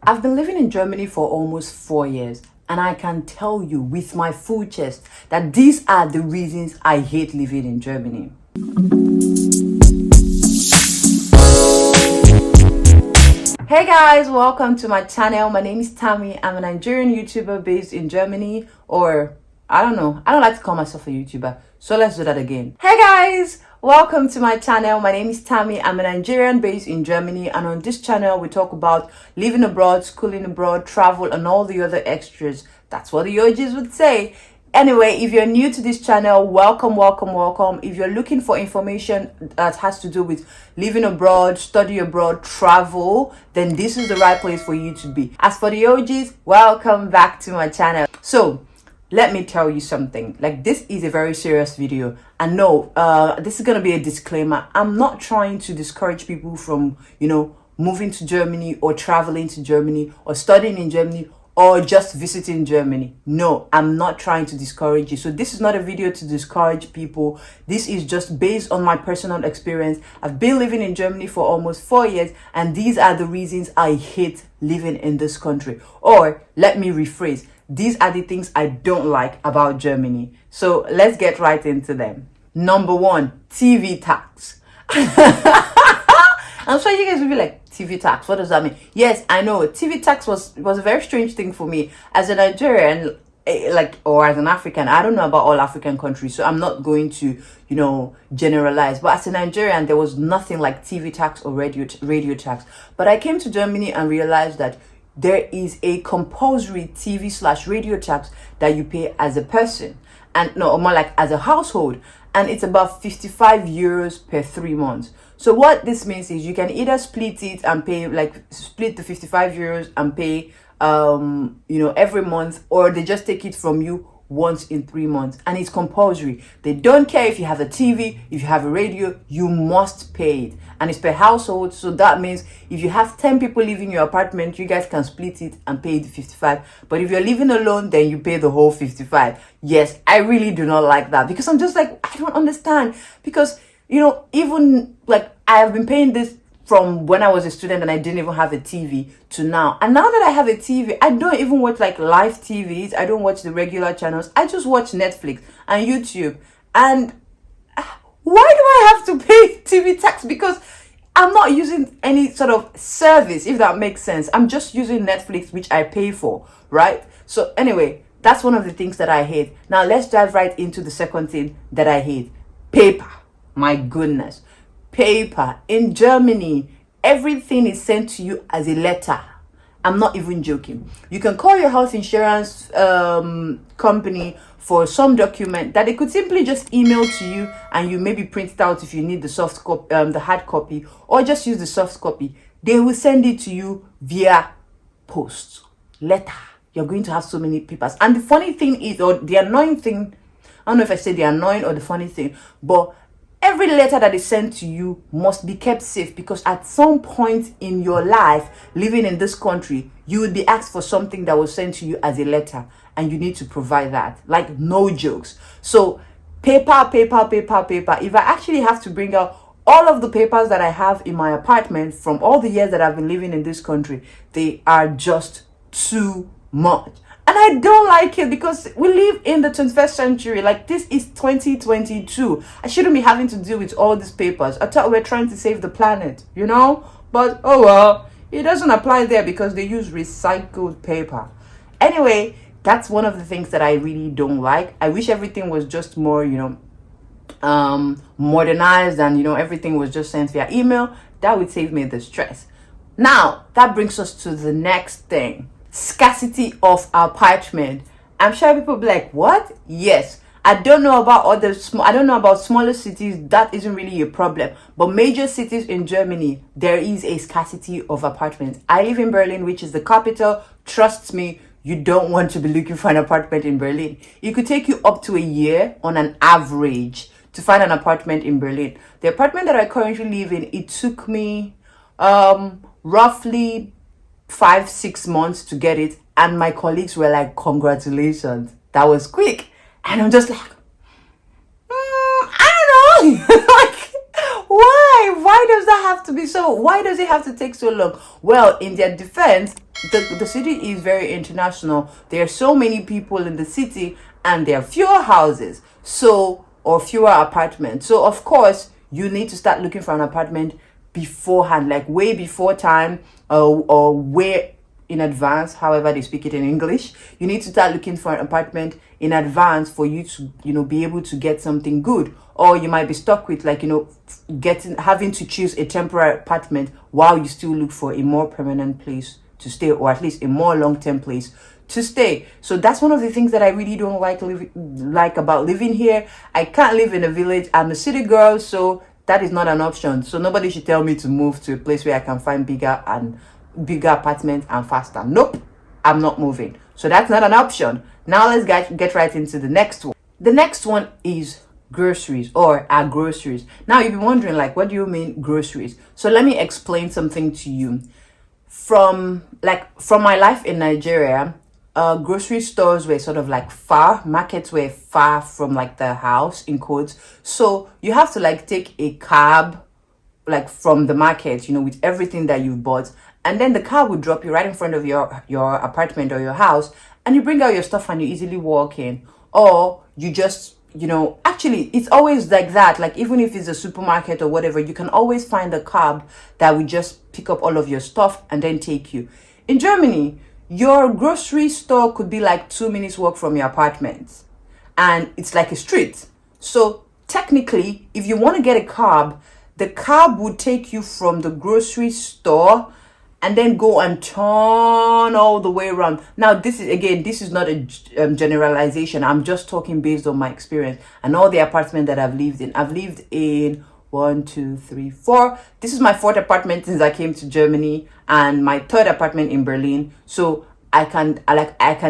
I've been living in Germany for almost 4 years, and I can tell you with my full chest that these are the reasons I hate living in Germany. Hey guys, welcome to my channel. My name is Tammy. I'm a Nigerian YouTuber based in Germany, or I don't know. I don't like to call myself a YouTuber, so let's do that again. Hey guys, welcome to my channel. My name is Tammy. I'm a Nigerian based in Germany, and on this channel we talk about living abroad, schooling abroad, travel, and all the other extras. That's what the OGs would say. Anyway, if you're new to this channel, welcome. If you're looking for information that has to do with living abroad, study abroad, travel, then this is the right place for you to be. As for the OGs, welcome back to my channel. So let me tell you something. Like, this is a very serious video, and no, this is gonna be a disclaimer. I'm not trying to discourage people from, moving to Germany or traveling to Germany or studying in Germany or just visiting Germany. No, I'm not trying to discourage you. So this is not a video to discourage people. This is just based on my personal experience. I've been living in Germany for almost 4 years, and these are the reasons I hate living in this country. Or let me rephrase, these are the things I don't like about Germany. So let's get right into them. Number one, TV tax. I'm sure you guys will be like, TV tax, what does that mean? Yes, I know. TV tax was a very strange thing for me as a Nigerian, or as an African. I don't know about all African countries, so I'm not going to, generalize. But as a Nigerian, there was nothing like TV tax or radio tax. But I came to Germany and realized that there is a compulsory TV/radio tax that you pay as a person, and no, or more like as a household, and it's about 55 euros per 3 months. So what this means is you can either split it and pay, split the 55 euros and pay, every month, or they just take it from you once in 3 months, and it's compulsory. They don't care if you have a TV, if you have a radio, you must pay it, and it's per household. So that means if you have 10 people living in your apartment, you guys can split it and pay the 55. But if you're living alone, then you pay the whole 55. Yes, I really do not like that, because I'm just like, I don't understand, because even like I have been paying this from when I was a student and I didn't even have a TV to now. And now that I have a TV, I don't even watch like live TVs. I don't watch the regular channels. I just watch Netflix and YouTube. And why do I have to pay TV tax? Because I'm not using any sort of service, if that makes sense. I'm just using Netflix, which I pay for, right? So anyway, that's one of the things that I hate. Now let's dive right into the second thing that I hate. Paper. My goodness. Paper. In Germany, everything is sent to you as a letter. I'm not even joking. You can call your health insurance company for some document that they could simply just email to you, and you maybe print it out if you need the soft copy, the hard copy, or just use the soft copy. They will send it to you via post, letter. You're going to have so many papers. And the funny thing is, or the annoying thing, I don't know if I say the annoying or the funny thing, but every letter that is sent to you must be kept safe, because at some point in your life living in this country, you would be asked for something that was sent to you as a letter, and you need to provide that. Like, no jokes. So paper. If I actually have to bring out all of the papers that I have in my apartment from all the years that I've been living in this country, they are just too much. And I don't like it, because we live in the 21st century. Like, this is 2022. I shouldn't be having to deal with all these papers. I thought we were trying to save the planet, But, oh well, it doesn't apply there because they use recycled paper. Anyway, that's one of the things that I really don't like. I wish everything was just more, modernized, and, everything was just sent via email. That would save me the stress. Now, that brings us to the next thing. Scarcity of apartment. I'm sure people will be like, what? Yes, I don't know about I don't know about smaller cities. That isn't really a problem, but major cities in Germany, there is a scarcity of apartments. I live in Berlin, which is the capital. Trust me, you don't want to be looking for an apartment in Berlin. It could take you up to a year on an average to find an apartment in Berlin. The apartment that I currently live in, it took me roughly 5-6 months to get it, and my colleagues were like, congratulations, that was quick. And I'm just like, I don't know. Like, why does that have to be so? Why does it have to take so long? Well, in their defense, the city is very international. There are so many people in the city, and there are fewer houses, so, or fewer apartments. So of course you need to start looking for an apartment beforehand, like way before time, or way in advance, however they speak it in English. You need to start looking for an apartment in advance for you to, be able to get something good. Or you might be stuck with, like, having to choose a temporary apartment while you still look for a more permanent place to stay, or at least a more long-term place to stay. So that's one of the things that I really don't like about living here. I can't live in a village. I'm a city girl, so that is not an option. So nobody should tell me to move to a place where I can find bigger apartments and faster. Nope, I'm not moving. So that's not an option. Now let's get right into the next one. The next one is groceries, or our groceries. Now you'll be wondering, like, what do you mean groceries? So let me explain something to you. From my life in Nigeria, grocery stores were sort of like far, markets were far from like the house, in quotes. So you have to like take a cab, like from the market, with everything that you've bought, and then the car would drop you right in front of your apartment or your house, and you bring out your stuff and you easily walk in. Or you just, actually it's always like that. Like, even if it's a supermarket or whatever, you can always find a cab that will just pick up all of your stuff and then take you. In Germany, your grocery store could be like 2 minutes walk from your apartment, and it's like a street. So technically, if you want to get a cab, the cab would take you from the grocery store and then go and turn all the way around. Now, this is not a generalization. I'm just talking based on my experience and all the apartments that I've lived in. I've lived in 1, 2, 3, 4. This is my 4th apartment since I came to Germany, and my 3rd apartment in Berlin. So I can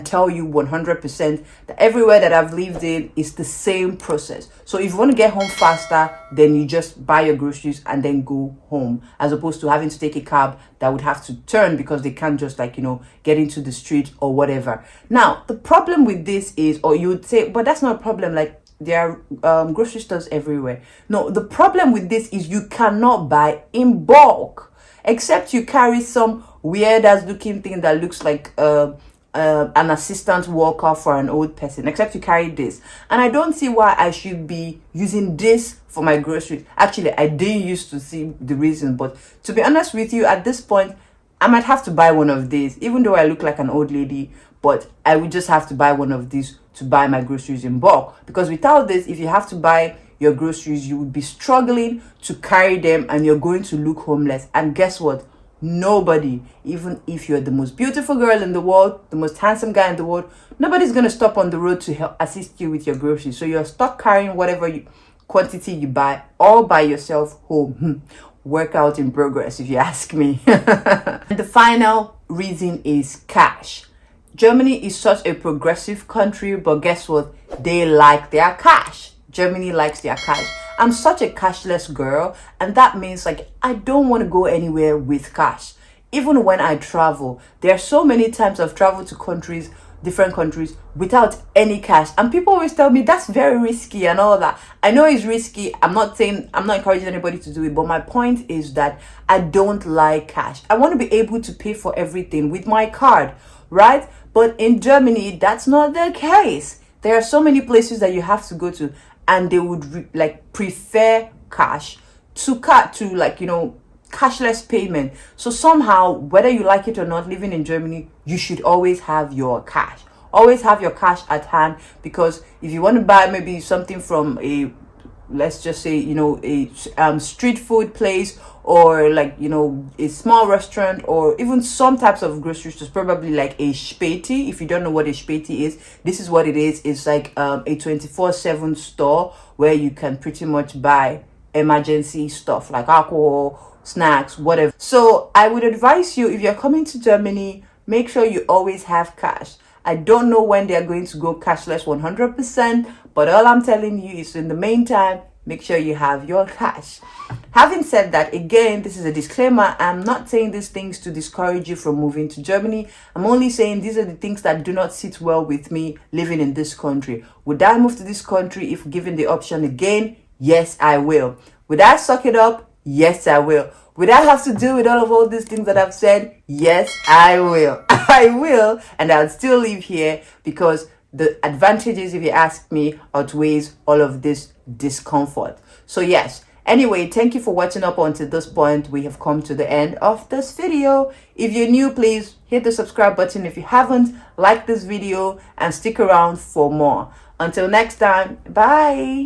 tell you 100% that everywhere that I've lived in is the same process. So if you want to get home faster, then you just buy your groceries and then go home, as opposed to having to take a cab that would have to turn because they can't just get into the street or whatever. Now, the problem with this is, or you would say, but that's not a problem, like there are grocery stores everywhere. No, the problem with this is you cannot buy in bulk, except you carry some weird ass looking thing that looks like an assistant worker for an old person, except you carry this. And I don't see why I should be using this for my groceries. Actually, I didn't used to see the reason, but to be honest with you, at this point I might have to buy one of these, even though I look like an old lady. But I would just have to buy one of these to buy my groceries in bulk, because without this, if you have to buy your groceries, you would be struggling to carry them and you're going to look homeless. And guess what? Nobody, even if you're the most beautiful girl in the world, the most handsome guy in the world, nobody's going to stop on the road to help assist you with your groceries. So you're stuck carrying whatever quantity you buy all by yourself home. Workout in progress, if you ask me. And the final reason is cash. Germany is such a progressive country, but guess what? They like their cash. Germany likes their cash. I'm such a cashless girl, and that means like I don't want to go anywhere with cash. Even when I travel, there are so many times I've traveled to different countries without any cash, and people always tell me that's very risky and all that. I know it's risky. I'm not encouraging anybody to do it, but my point is that I don't like cash. I want to be able to pay for everything with my card, right? But in Germany, that's not the case. There are so many places that you have to go to, and they would prefer cash to cashless payment. So somehow, whether you like it or not, living in Germany, you should always have your cash. Always have your cash at hand, because if you want to buy maybe something from let's just say, a street food place, or a small restaurant, or even some types of grocery stores, probably like a Späti. If you don't know what a Späti is, this is what it is. It's like a 24/7 store where you can pretty much buy emergency stuff like alcohol, snacks, whatever. So I would advise you, if you're coming to Germany, make sure you always have cash. I don't know when they're going to go cashless 100%, but all I'm telling you is, in the meantime, make sure you have your cash. Having said that, again, this is a disclaimer. I'm not saying these things to discourage you from moving to Germany. I'm only saying these are the things that do not sit well with me living in this country. Would I move to this country if given the option again? Yes, I will. Would I suck it up? Yes, I will. Would I have to deal with all these things that I've said? Yes, I will. I will, and I'll still live here because the advantages, if you ask me, outweighs all of this discomfort. So yes, anyway, thank you for watching up until this point. We have come to the end of this video. If you're new, please hit the subscribe button. If you haven't, like this video and stick around for more. Until next time, bye.